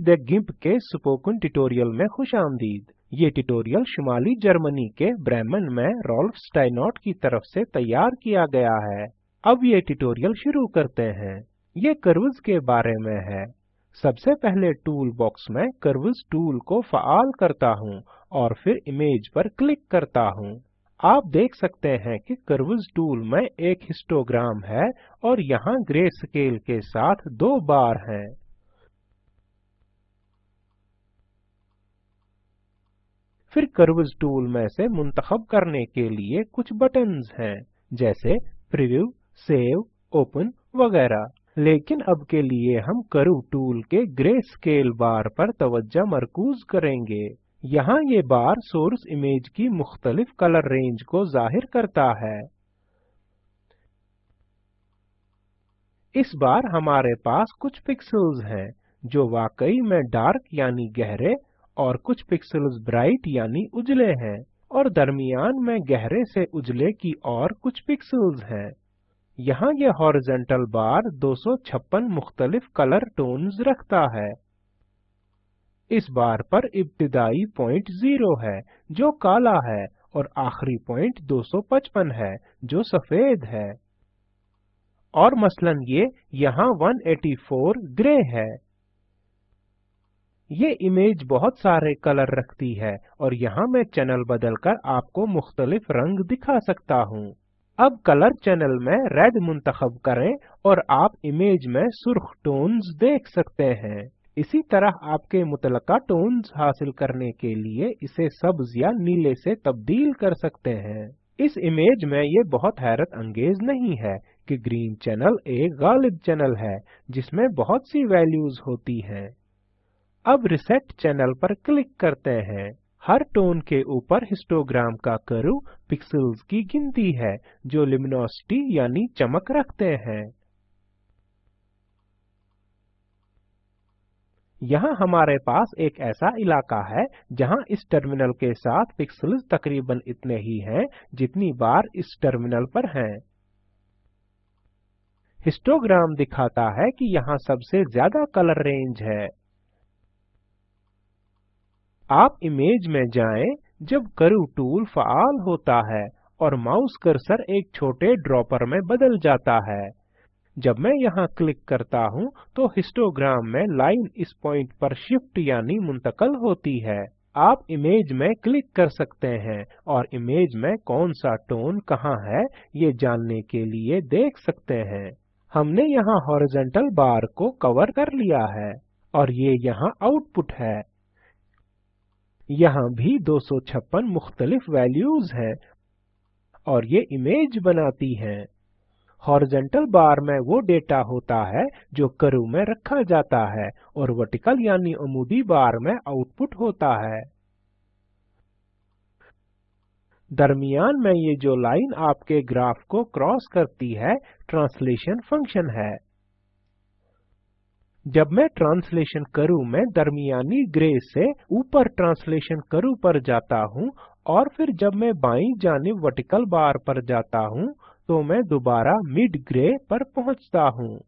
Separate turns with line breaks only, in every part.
The गिम्प के spoken tutorial में खुशामदीद। ये ट्यूटोरियल शुमाली जर्मनी के ब्रेमेन में रॉल्फ स्टाइनॉर्ट की तरफ से तैयार किया गया है। अब ये ट्यूटोरियल शुरू करते हैं। ये कर्व्स के बारे में है। सबसे पहले टूल बॉक्स में कर्व्स टूल को फ़ाल करता हूँ और फिर इमेज पर क्लिक करता हूँ। आप देख सकते हैं कि कर्व्स टूल में एक हिस्टोग्राम है और यहाँ ग्रे स्केल के साथ 2 बार हैं। फिर कर्व्स टूल में से मुंतखब करने के लिए कुछ बटन्स हैं, जैसे प्रीव्यू, सेव, ओपन वगैरह। लेकिन अब के लिए हम कर्व टूल के ग्रे स्केल बार पर तवज्जो मरकूज करेंगे। यहाँ ये बार सोर्स इमेज की मुख्तलिफ कलर रेंज को जाहिर करता है। इस बार हमारे पास कुछ पिक्सेल्स हैं जो वाकई में डार्क यानी गहरे और कुछ पिक्सेल्स ब्राइट यानी उजले हैं, और दरमियान में गहरे से उजले की और कुछ पिक्सेल्स हैं। यहाँ यह हॉरिजॉन्टल बार 256 मुख्तलिफ कलर टोन्स रखता है। इस बार पर इब्तिदाई पॉइंट 0 है जो काला है और आखिरी पॉइंट 255 है जो सफेद है। और मसलन ये यहाँ 184 ग्रे है। ये इमेज बहुत सारे कलर रखती है और यहाँ मैं चैनल बदलकर आपको मुख्तलिफ रंग दिखा सकता हूँ। अब कलर चैनल में रेड मुंतखब करें और आप इमेज में सुर्ख टोन्स देख सकते हैं। इसी तरह आपके मुतलका टोन्स हासिल करने के लिए इसे सब्ज या नीले से तब्दील कर सकते हैं। इस इमेज में ये बहुत हैरत अंगेज नहीं है कि ग्रीन चैनल एक गालिब चैनल है जिसमें बहुत सी वैल्यूज होती हैं। अब रिसेट चैनल पर क्लिक करते हैं। हर टोन के ऊपर हिस्टोग्राम का कर्व पिक्सेल्स की गिनती है जो लिमिनोसिटी यानी चमक रखते हैं। यहाँ हमारे पास एक ऐसा इलाका है जहाँ इस टर्मिनल के साथ पिक्सेल्स तकरीबन इतने ही हैं जितनी बार इस टर्मिनल पर हैं। हिस्टोग्राम दिखाता है कि यहाँ सबसे ज्यादा कलर रेंज है। आप इमेज में जाएं जब कर्व टूल फ़ाल होता है और माउस कर्सर एक छोटे ड्रॉपर में बदल जाता है। जब मैं यहाँ क्लिक करता हूँ तो हिस्टोग्राम में लाइन इस पॉइंट पर शिफ्ट यानी मुंतकल होती है। आप इमेज में क्लिक कर सकते हैं और इमेज में कौन सा टोन कहाँ है ये जानने के लिए देख सकते हैं। हमने यहाँ हॉरिजॉन्टल बार को कवर कर लिया है और ये यहाँ आउटपुट है। यहाँ भी 256 मुख्तलिफ वैल्यूज हैं और ये इमेज बनाती हैं। हॉरिजॉन्टल बार में वो डेटा होता है जो कर्व में रखा जाता है और वर्टिकल यानी अमूदी बार में आउटपुट होता है। दरमियान में ये जो लाइन आपके ग्राफ को क्रॉस करती है ट्रांसलेशन फंक्शन है। जब मैं ट्रांसलेशन कर्व में दरमियानी ग्रे से ऊपर ट्रांसलेशन कर्व पर जाता हूँ और फिर जब मैं बाईं जानिब वर्टिकल बार पर जाता हूँ तो मैं दोबारा मिड ग्रे पर पहुँचता हूँ।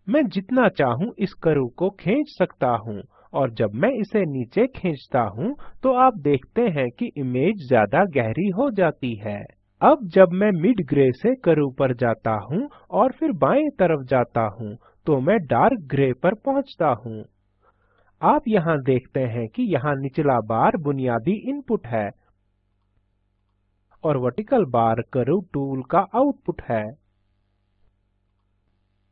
मैं जितना चाहूँ इस कर्व को खींच सकता हूँ और जब मैं इसे नीचे खींचता हूँ तो आप देखते हैं कि इमेज ज्यादा गहरी हो जाती है। अब जब मैं मिड ग्रे से कर्व पर जाता हूँ और फिर बाएं तरफ जाता हूँ तो मैं डार्क ग्रे पर पहुंचता हूँ। आप यहाँ देखते हैं कि यहाँ निचला बार बुनियादी इनपुट है और वर्टिकल बार कर्व टूल का आउटपुट है।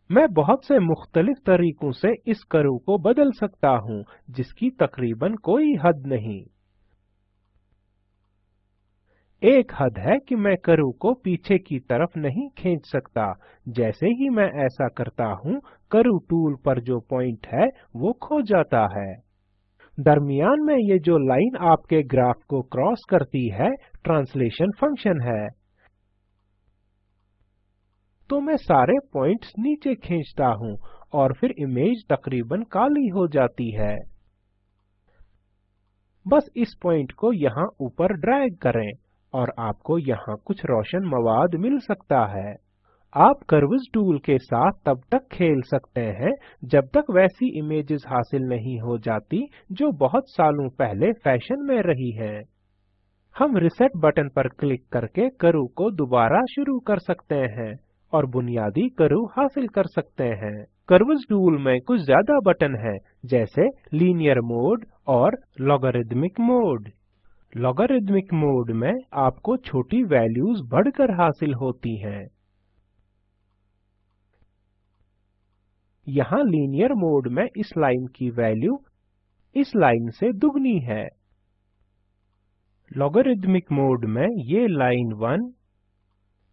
मैं बहुत से मुख्तलिफ तरीकों से इस कर्व को बदल सकता हूँ जिसकी तकरीबन कोई हद नहीं। एक हद है कि मैं कर्व को पीछे की तरफ नहीं खींच सकता। जैसे ही मैं ऐसा करता हूँ कर्व टूल पर जो पॉइंट है वो खो जाता है। दरमियान में ये जो लाइन आपके ग्राफ को क्रॉस करती है ट्रांसलेशन फंक्शन है। तो मैं सारे पॉइंट्स नीचे खींचता हूँ और फिर इमेज तकरीबन काली हो जाती है। बस इस पॉइंट को यहाँ ऊपर ड्रैग करें और आपको यहाँ कुछ रोशन मवाद मिल सकता है। आप कर्व्स टूल के साथ तब तक खेल सकते हैं जब तक वैसी इमेजेस हासिल नहीं हो जाती जो बहुत सालों पहले फैशन में रही हैं। हम रिसेट बटन पर क्लिक करके कर्व को दोबारा शुरू कर सकते हैं और बुनियादी कर्व हासिल कर सकते हैं। कर्व्स टूल में कुछ ज्यादा बटन हैं, जैसे लीनियर मोड और लॉगरिदमिक मोड। लॉगरिदमिक मोड में आपको छोटी वैल्यूज बढ़कर हासिल होती हैं। यहाँ लीनियर मोड में इस लाइन की वैल्यू इस लाइन से दुगनी है। लॉगरिदमिक मोड में ये लाइन 1,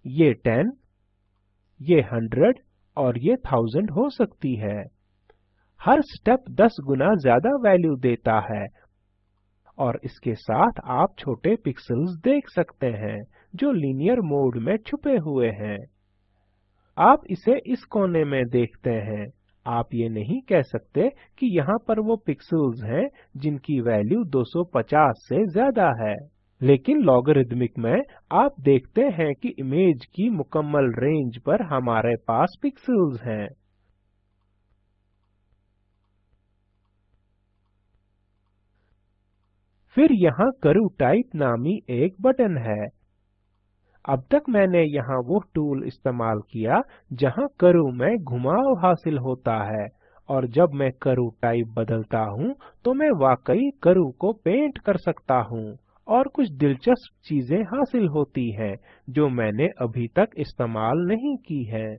ये 10, ये 100 और ये 1000 हो सकती है। हर स्टेप 10 गुना ज्यादा वैल्यू देता है और इसके साथ आप छोटे पिक्सेल्स देख सकते हैं जो लीनियर मोड में छुपे हुए हैं। आप इसे इस कोने में देखते हैं। आप ये नहीं कह सकते कि यहाँ पर वो पिक्सेल्स हैं जिनकी वैल्यू 250 से ज्यादा है, लेकिन लॉगरिदमिक में आप देखते हैं कि इमेज की मुकम्मल रेंज पर हमारे पास पिक्सेल्स हैं। फिर यहाँ कर्व टाइप नामी एक बटन है। अब तक मैंने यहाँ वो टूल इस्तेमाल किया जहाँ कर्व में घुमाव हासिल होता है, और जब मैं कर्व टाइप बदलता हूँ तो मैं वाकई कर्व को पेंट कर सकता हूँ और कुछ दिलचस्प चीजें हासिल होती हैं जो मैंने अभी तक इस्तेमाल नहीं की हैं।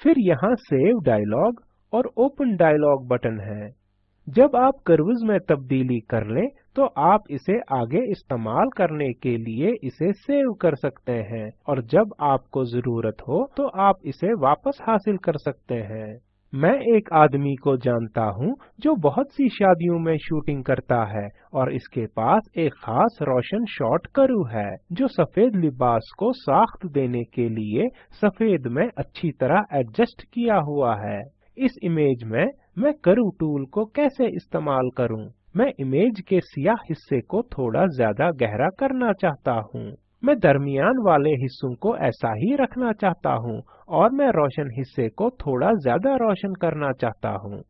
फिर यहाँ सेव डायलॉग और ओपन डायलॉग बटन है। जब आप कर्व्स में तब्दीली कर लें तो आप इसे आगे इस्तेमाल करने के लिए इसे सेव कर सकते हैं, और जब आपको जरूरत हो तो आप इसे वापस हासिल कर सकते हैं। मैं एक आदमी को जानता हूँ जो बहुत सी शादियों में शूटिंग करता है और इसके पास एक खास रोशन शॉट कर्व है जो सफेद लिबास को साख्त देने के लिए सफेद में अच्छी तरह एडजस्ट किया हुआ है। इस इमेज में मैं कर्व टूल को कैसे इस्तेमाल करूं? मैं इमेज के सियाह हिस्से को थोड़ा ज्यादा गहरा करना चाहता हूं। मैं दरमियान वाले हिस्सों को ऐसा ही रखना चाहता हूं और मैं रोशन हिस्से को थोड़ा ज्यादा रोशन करना चाहता हूं।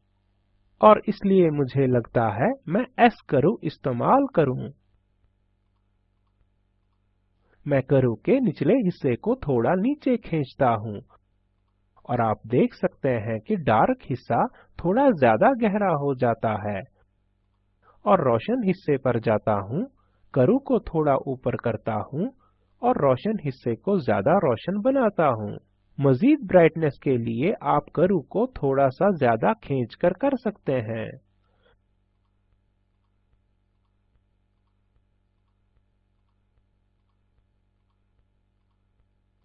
और इसलिए मुझे लगता है मैं एस कर्व इस्तेमाल करूं। मैं कर्व के निचले हिस्से को थोड़ा नीचे खींचता हूं और आप देख सकते हैं कि डार्क हिस्सा थोड़ा ज्यादा गहरा हो जाता है। और रोशन हिस्से पर जाता हूँ, कर्व को थोड़ा ऊपर करता हूँ और रोशन हिस्से को ज्यादा रोशन बनाता हूँ। मजीद ब्राइटनेस के लिए आप कर्व को थोड़ा सा ज्यादा खींचकर कर सकते हैं।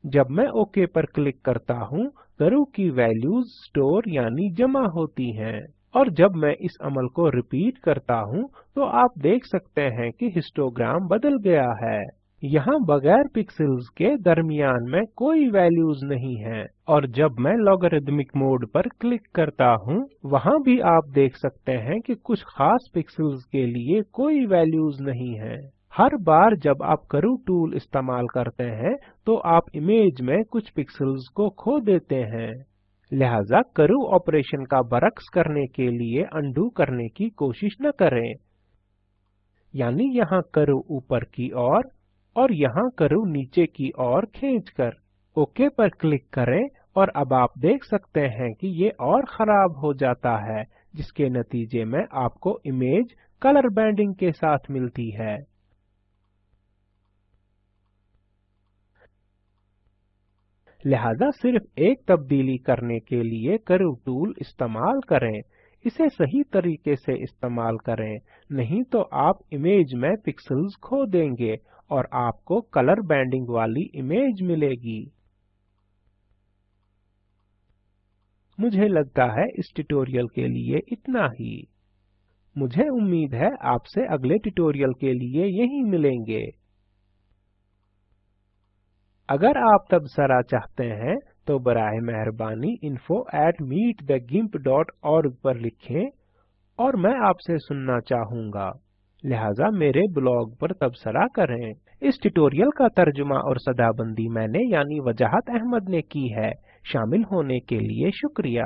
जब मैं ओके पर क्लिक करता हूँ, कर्व की वैल्यूज स्टोर यानी जमा होती हैं, और जब मैं इस अमल को रिपीट करता हूँ तो आप देख सकते हैं कि हिस्टोग्राम बदल गया है। यहाँ बगैर पिक्सेल्स के दरमियान में कोई वैल्यूज नहीं है, और जब मैं लॉगरिदमिक मोड पर क्लिक करता हूँ वहाँ भी आप देख सकते हैं कि कुछ खास पिक्सेल्स के लिए कोई वैल्यूज नहीं है। हर बार जब आप कर्व टूल इस्तेमाल करते हैं तो आप इमेज में कुछ पिक्सेल्स को खो देते हैं। लिहाजा कर्व ऑपरेशन का बरक्स करने के लिए अनडू करने की कोशिश न करें, यानी यहाँ कर्व ऊपर की ओर और यहाँ कर्व नीचे की ओर खींचकर। ओके पर क्लिक करें और अब आप देख सकते हैं कि ये और खराब हो जाता है, जिसके नतीजे में आपको इमेज कलर बैंडिंग के साथ मिलती है। लिहाजा सिर्फ एक तब्दीली करने के लिए कर्व टूल इस्तेमाल करें। इसे सही तरीके से इस्तेमाल करें, नहीं तो आप इमेज में पिक्सेल्स खो देंगे और आपको कलर बैंडिंग वाली इमेज मिलेगी। मुझे लगता है इस ट्यूटोरियल के लिए इतना ही। मुझे उम्मीद है आपसे अगले ट्यूटोरियल के लिए यहीं मिलेंगे। अगर आप तबसरा चाहते हैं तो बराए मेहरबानी info@meetthegimp.org पर लिखें और मैं आपसे सुनना चाहूँगा। लिहाजा मेरे ब्लॉग पर तबसरा करें। इस ट्यूटोरियल का तर्जुमा और सदाबंदी मैंने यानी वजाहत अहमद ने की है। शामिल होने के लिए शुक्रिया।